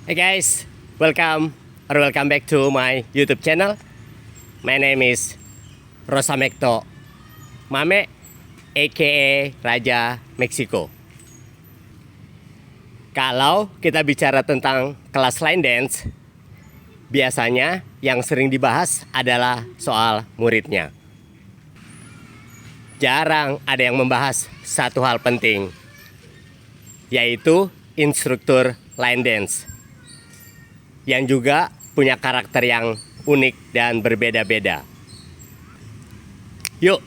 Hey guys, welcome back to my YouTube channel. My name is Rosamecto Mame, aka Raja Meksiko. Kalau kita bicara tentang kelas line dance, biasanya yang sering dibahas adalah soal muridnya. Jarang ada yang membahas satu hal penting, yaitu instruktur line dance, yang juga punya karakter yang unik dan berbeda-beda. Yuk,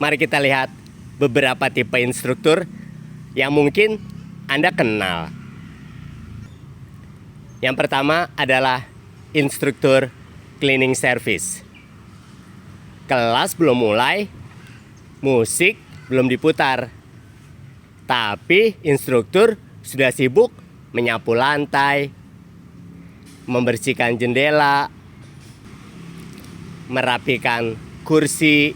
mari kita lihat beberapa tipe instruktur yang mungkin Anda kenal. Yang pertama adalah instruktur cleaning service. Kelas belum mulai, musik belum diputar, tapi instruktur sudah sibuk menyapu lantai, membersihkan jendela, merapikan kursi,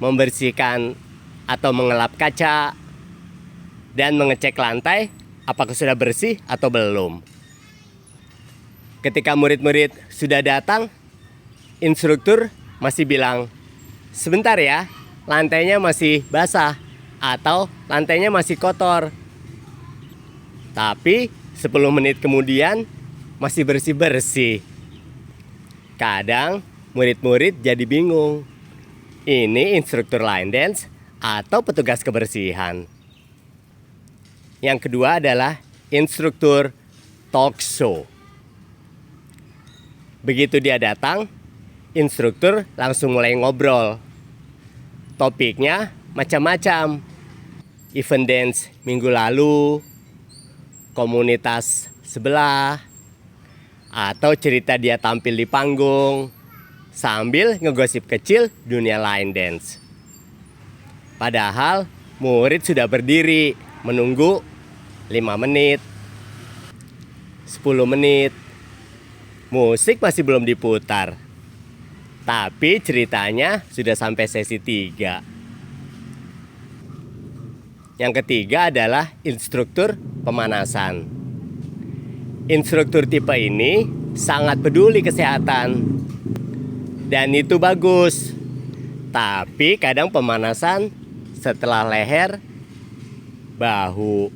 membersihkan atau mengelap kaca, dan mengecek lantai apakah sudah bersih atau belum. Ketika murid-murid sudah datang, instruktur masih bilang, "Sebentar ya, lantainya masih basah atau lantainya masih kotor." Tapi 10 menit kemudian masih bersih-bersih. Kadang murid-murid jadi bingung, ini instruktur line dance atau petugas kebersihan. Yang kedua adalah instruktur talk show. Begitu dia datang, instruktur langsung mulai ngobrol. Topiknya macam-macam. Event dance minggu lalu, komunitas sebelah, atau cerita dia tampil di panggung sambil ngegosip kecil dunia line dance. Padahal murid sudah berdiri menunggu 5 menit, 10 menit, musik masih belum diputar, tapi ceritanya sudah sampai sesi 3. Yang ketiga adalah instruktur pemanasan. Instruktur tipe ini sangat peduli kesehatan, dan itu bagus. Tapi kadang pemanasan setelah leher, bahu,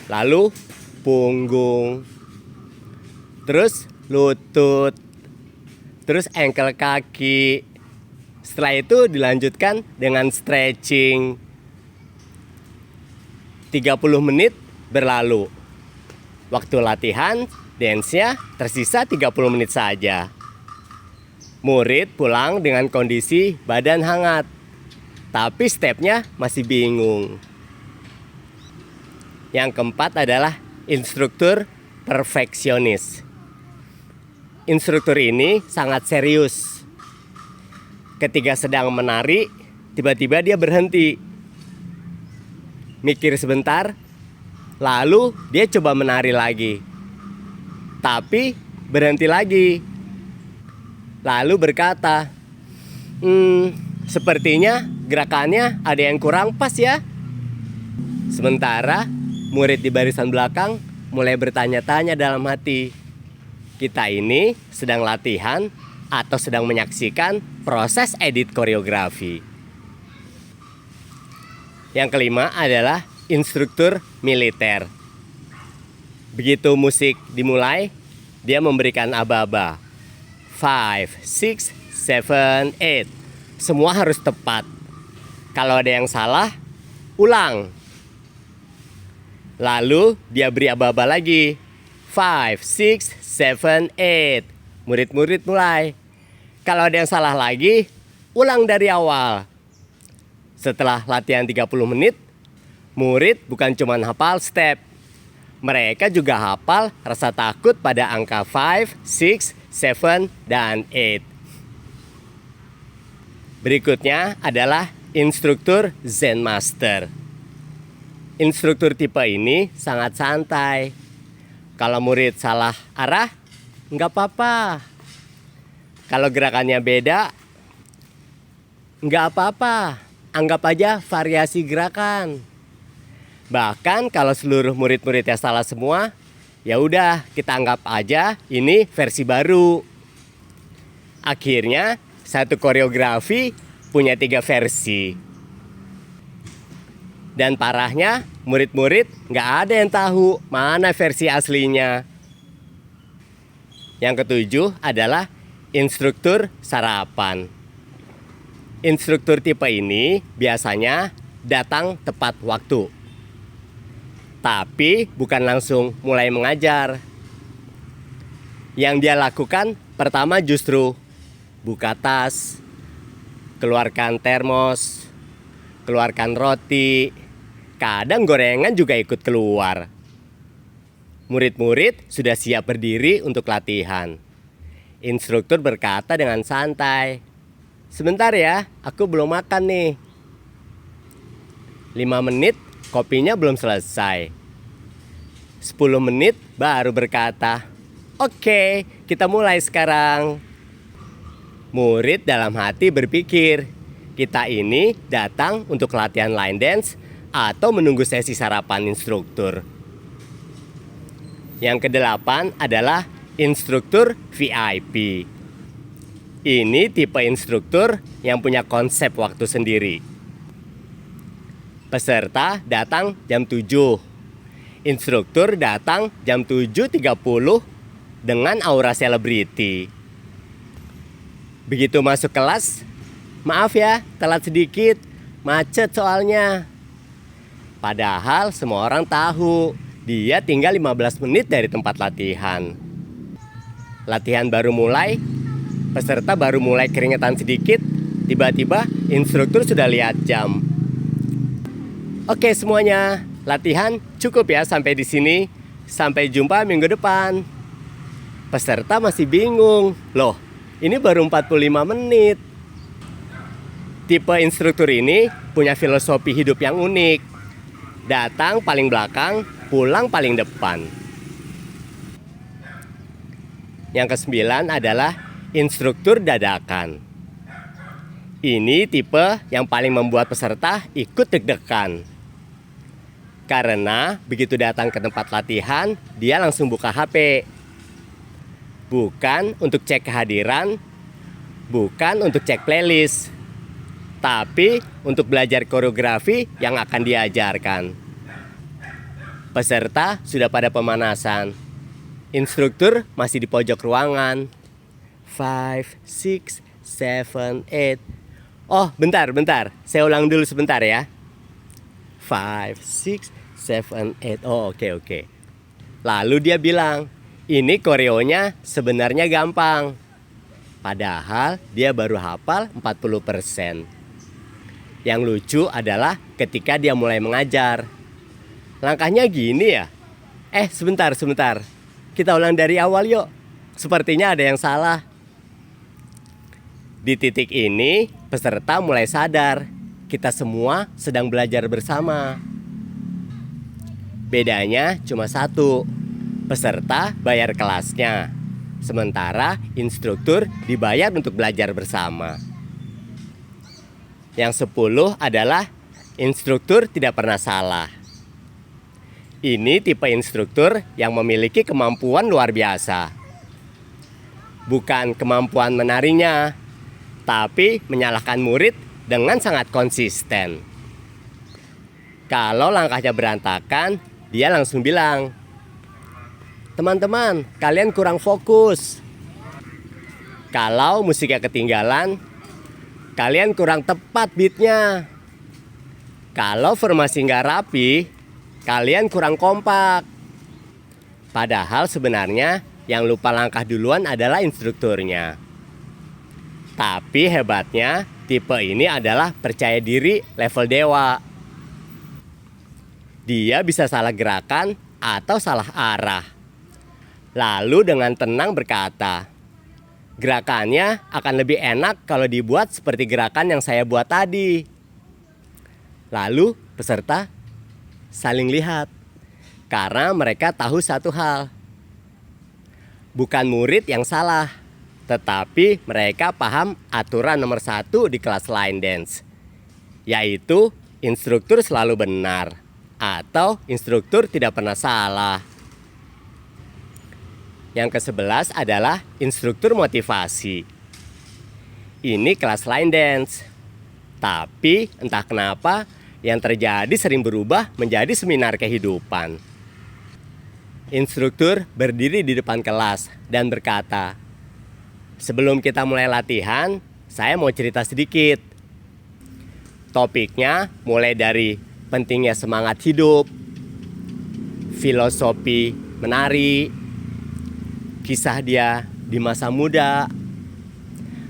lalu punggung, terus lutut, terus ankle kaki. Setelah itu dilanjutkan dengan stretching. 30 menit berlalu. Waktu latihan, dance-nya tersisa 30 menit saja. Murid pulang dengan kondisi badan hangat, tapi stepnya masih bingung. Yang keempat adalah instruktur perfeksionis. Instruktur ini sangat serius. Ketika sedang menari, tiba-tiba dia berhenti, mikir sebentar, lalu dia coba menari lagi, tapi berhenti lagi. Lalu berkata, sepertinya gerakannya ada yang kurang pas ya. Sementara murid di barisan belakang mulai bertanya-tanya dalam hati, kita ini sedang latihan atau sedang menyaksikan proses edit koreografi. Yang kelima adalah instruktur militer. Begitu musik dimulai, dia memberikan aba-aba. 5, 6, 7, 8. Semua harus tepat. Kalau ada yang salah, ulang. Lalu dia beri aba-aba lagi. 5, 6, 7, 8. Murid-murid mulai. Kalau ada yang salah lagi, ulang dari awal. Setelah latihan 30 menit, murid bukan cuma hafal step, mereka juga hafal rasa takut pada angka 5, 6, 7, dan 8. Berikutnya adalah instruktur Zen Master. Instruktur tipe ini sangat santai. Kalau murid salah arah, nggak apa-apa. Kalau gerakannya beda, nggak apa-apa. Anggap aja variasi gerakan. Bahkan kalau seluruh murid-muridnya salah semua, Ya udah, kita anggap aja ini versi baru. Akhirnya satu koreografi punya 3 versi. Dan parahnya, murid-murid nggak ada yang tahu mana versi aslinya. Yang ketujuh adalah instruktur sarapan. Instruktur tipe ini biasanya datang tepat waktu, tapi bukan langsung mulai mengajar. Yang dia lakukan pertama justru buka tas, keluarkan termos, keluarkan roti, kadang gorengan juga ikut keluar. Murid-murid sudah siap berdiri untuk latihan. Instruktur berkata dengan santai, "Sebentar ya, aku belum makan nih." 5 menit, kopinya belum selesai. 10 menit baru berkata, "Oke, kita mulai sekarang." Murid dalam hati berpikir, kita ini datang untuk latihan line dance atau menunggu sesi sarapan instruktur. Yang kedelapan adalah instruktur VIP. Ini tipe instruktur yang punya konsep waktu sendiri. Peserta datang jam 7. Instruktur datang jam 7.30 dengan aura selebriti. Begitu masuk kelas, "Maaf ya, telat sedikit, macet soalnya." Padahal semua orang tahu, dia tinggal 15 menit dari tempat latihan. Latihan baru mulai, peserta baru mulai keringetan sedikit, tiba-tiba instruktur sudah lihat jam. "Oke semuanya, latihan cukup ya sampai di sini. Sampai jumpa minggu depan." Peserta masih bingung. Loh, ini baru 45 menit. Tipe instruktur ini punya filosofi hidup yang unik. Datang paling belakang, pulang paling depan. Yang ke-9 adalah instruktur dadakan. Ini tipe yang paling membuat peserta ikut deg-degan. Karena begitu datang ke tempat latihan, dia langsung buka HP. Bukan untuk cek kehadiran, bukan untuk cek playlist, tapi untuk belajar koreografi yang akan diajarkan. Peserta sudah pada pemanasan. Instruktur masih di pojok ruangan. 5, 6, 7, 8. Oh, bentar. Saya ulang dulu sebentar ya. 5, 6, 7, 8. Oh, oke. Lalu dia bilang, ini koreonya sebenarnya gampang. Padahal dia baru hafal 40%. Yang lucu adalah ketika dia mulai mengajar. Langkahnya gini ya. Sebentar. Kita ulang dari awal yuk. Sepertinya ada yang salah. Di titik ini, peserta mulai sadar. Kita semua sedang belajar bersama. Bedanya cuma satu. Peserta bayar kelasnya. Sementara instruktur dibayar untuk belajar bersama. Yang 10 adalah instruktur tidak pernah salah. Ini tipe instruktur yang memiliki kemampuan luar biasa. Bukan kemampuan menarinya, tapi menyalahkan murid dengan sangat konsisten. Kalau langkahnya berantakan, dia langsung bilang, "Teman-teman, kalian kurang fokus." Kalau musiknya ketinggalan, kalian kurang tepat beatnya. Kalau formasi nggak rapi, kalian kurang kompak. Padahal sebenarnya yang lupa langkah duluan adalah instrukturnya. Tapi hebatnya, tipe ini adalah percaya diri level dewa. Dia bisa salah gerakan atau salah arah. Lalu dengan tenang berkata, "Gerakannya akan lebih enak kalau dibuat seperti gerakan yang saya buat tadi." Lalu peserta saling lihat. Karena mereka tahu satu hal. Bukan murid yang salah, tetapi mereka paham aturan nomor 1 di kelas line dance, yaitu instruktur selalu benar atau instruktur tidak pernah salah. Yang ke-11 adalah instruktur motivasi. Ini kelas line dance. Tapi entah kenapa yang terjadi sering berubah menjadi seminar kehidupan. Instruktur berdiri di depan kelas dan berkata, "Sebelum kita mulai latihan, saya mau cerita sedikit." Topiknya mulai dari pentingnya semangat hidup, filosofi menari, kisah dia di masa muda,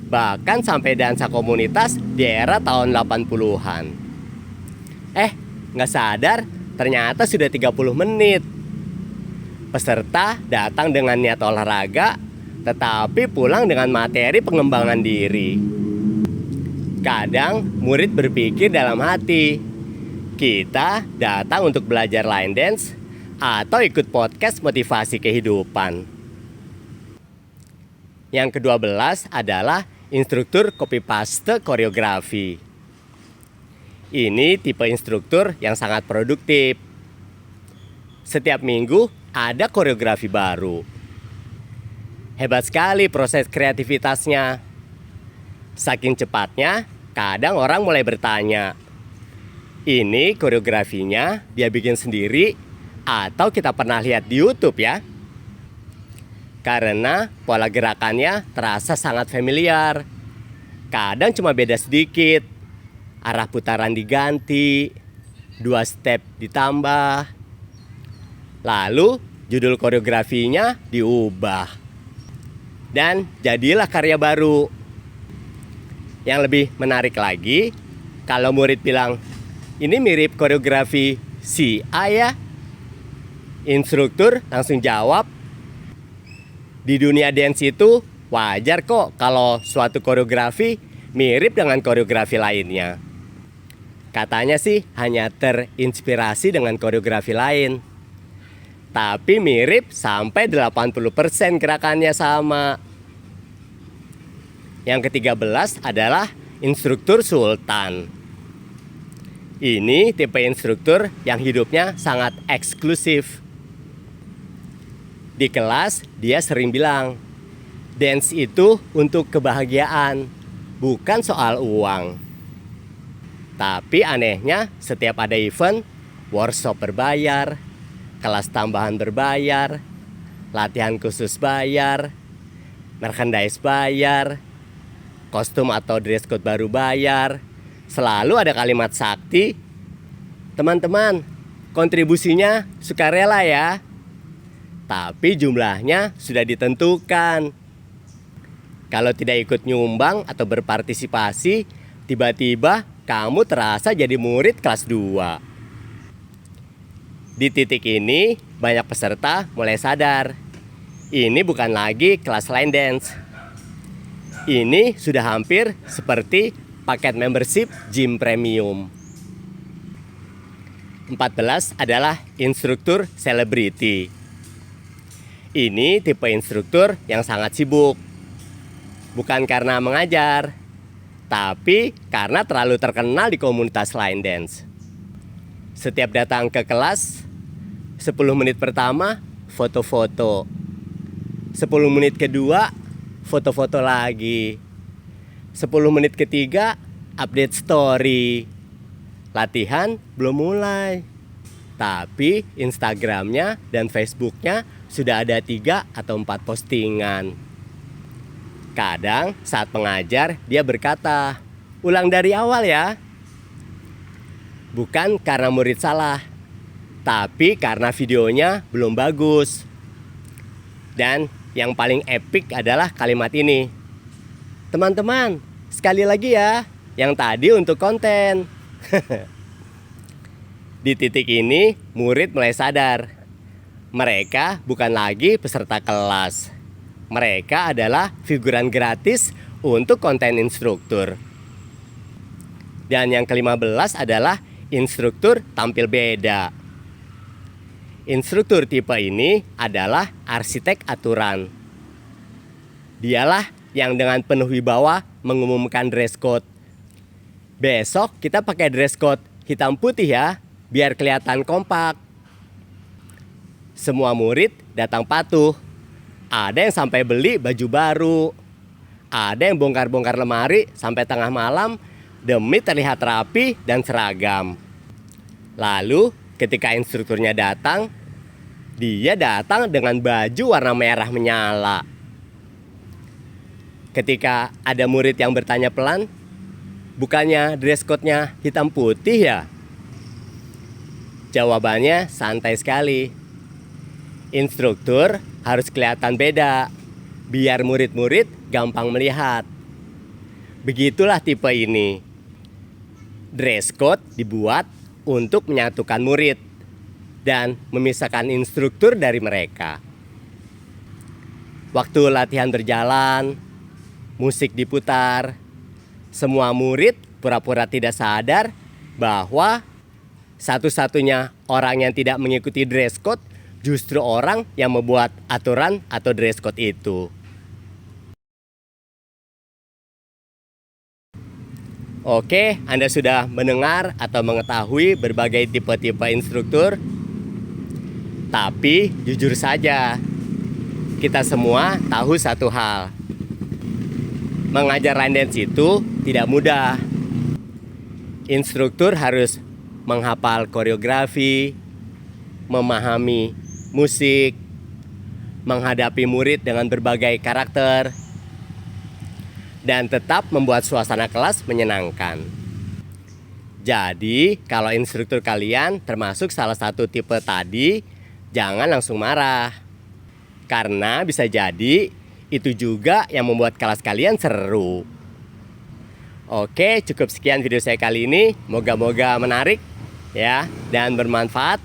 bahkan sampai dansa komunitas di era tahun 80-an. Nggak sadar ternyata sudah 30 menit. Peserta datang dengan niat olahraga, tetapi pulang dengan materi pengembangan diri. Kadang murid berpikir dalam hati, kita datang untuk belajar line dance atau ikut podcast motivasi kehidupan. Yang ke-12 adalah instruktur copy paste koreografi. Ini tipe instruktur yang sangat produktif. Setiap minggu ada koreografi baru. Hebat sekali proses kreativitasnya. Saking cepatnya, kadang orang mulai bertanya, ini koreografinya dia bikin sendiri atau kita pernah lihat di YouTube ya? Karena pola gerakannya terasa sangat familiar. Kadang cuma beda sedikit, arah putaran diganti, 2 step ditambah, lalu judul koreografinya diubah, dan jadilah karya baru. Yang lebih menarik lagi, kalau murid bilang, ini mirip koreografi si A ya, instruktur langsung jawab, di dunia dance itu wajar kok kalau suatu koreografi mirip dengan koreografi lainnya. Katanya sih hanya terinspirasi dengan koreografi lain, tapi mirip sampai 80% gerakannya sama. Yang ke-13 adalah instruktur sultan. Ini tipe instruktur yang hidupnya sangat eksklusif. Di kelas dia sering bilang, dance itu untuk kebahagiaan, bukan soal uang. Tapi anehnya setiap ada event, workshop berbayar, kelas tambahan berbayar, latihan khusus bayar, merchandise bayar, kostum atau dress code baru bayar. Selalu ada kalimat sakti, teman-teman, kontribusinya sukarela ya. Tapi jumlahnya sudah ditentukan. Kalau tidak ikut nyumbang atau berpartisipasi, tiba-tiba kamu terasa jadi murid kelas 2. Di titik ini, banyak peserta mulai sadar, ini bukan lagi kelas line dance. Ini sudah hampir seperti paket membership gym premium. 14 adalah instruktur selebriti. Ini tipe instruktur yang sangat sibuk. Bukan karena mengajar, tapi karena terlalu terkenal di komunitas line dance. Setiap datang ke kelas, 10 menit pertama foto-foto, 10 menit kedua foto-foto lagi, 10 menit ketiga update story. Latihan belum mulai, tapi Instagramnya dan Facebooknya sudah ada 3 atau 4 postingan. Kadang saat mengajar dia berkata, ulang dari awal ya. Bukan karena murid salah, tapi karena videonya belum bagus. Dan yang paling epik adalah kalimat ini, teman-teman, sekali lagi ya, yang tadi untuk konten. Di titik ini, murid mulai sadar, mereka bukan lagi peserta kelas. Mereka adalah figuran gratis untuk konten instruktur. Dan yang ke-15 adalah instruktur tampil beda. Instruktur tipe ini adalah arsitek aturan. Dialah yang dengan penuh wibawa mengumumkan dress code. Besok kita pakai dress code hitam putih ya, biar kelihatan kompak. Semua murid datang patuh. Ada yang sampai beli baju baru. Ada yang bongkar-bongkar lemari sampai tengah malam demi terlihat rapi dan seragam. Lalu ketika instrukturnya datang, dia datang dengan baju warna merah menyala. Ketika ada murid yang bertanya pelan, bukannya dress code-nya hitam putih ya? Jawabannya santai sekali. Instruktur harus kelihatan beda, biar murid-murid gampang melihat. Begitulah tipe ini. Dress code dibuat untuk menyatukan murid dan memisahkan instruktur dari mereka. Waktu latihan berjalan, musik diputar, semua murid pura-pura tidak sadar bahwa satu-satunya orang yang tidak mengikuti dress code justru orang yang membuat aturan atau dress code itu. Oke, Anda sudah mendengar atau mengetahui berbagai tipe-tipe instruktur. Tapi jujur saja, kita semua tahu satu hal. Mengajar line dance itu tidak mudah. Instruktur harus menghafal koreografi, memahami musik, menghadapi murid dengan berbagai karakter, dan tetap membuat suasana kelas menyenangkan. Jadi, kalau instruktur kalian termasuk salah satu tipe tadi, jangan langsung marah. Karena bisa jadi itu juga yang membuat kelas kalian seru. Oke, cukup sekian video saya kali ini. Moga-moga menarik ya dan bermanfaat,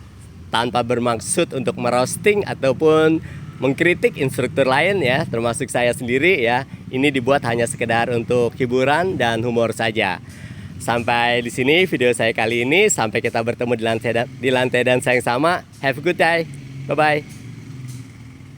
tanpa bermaksud untuk merosting ataupun mengkritik instruktur lain ya, termasuk saya sendiri ya. Ini dibuat hanya sekedar untuk hiburan dan humor saja. Sampai di sini video saya kali ini. Sampai kita bertemu di lantai dance yang sama. Have a good day. Bye bye.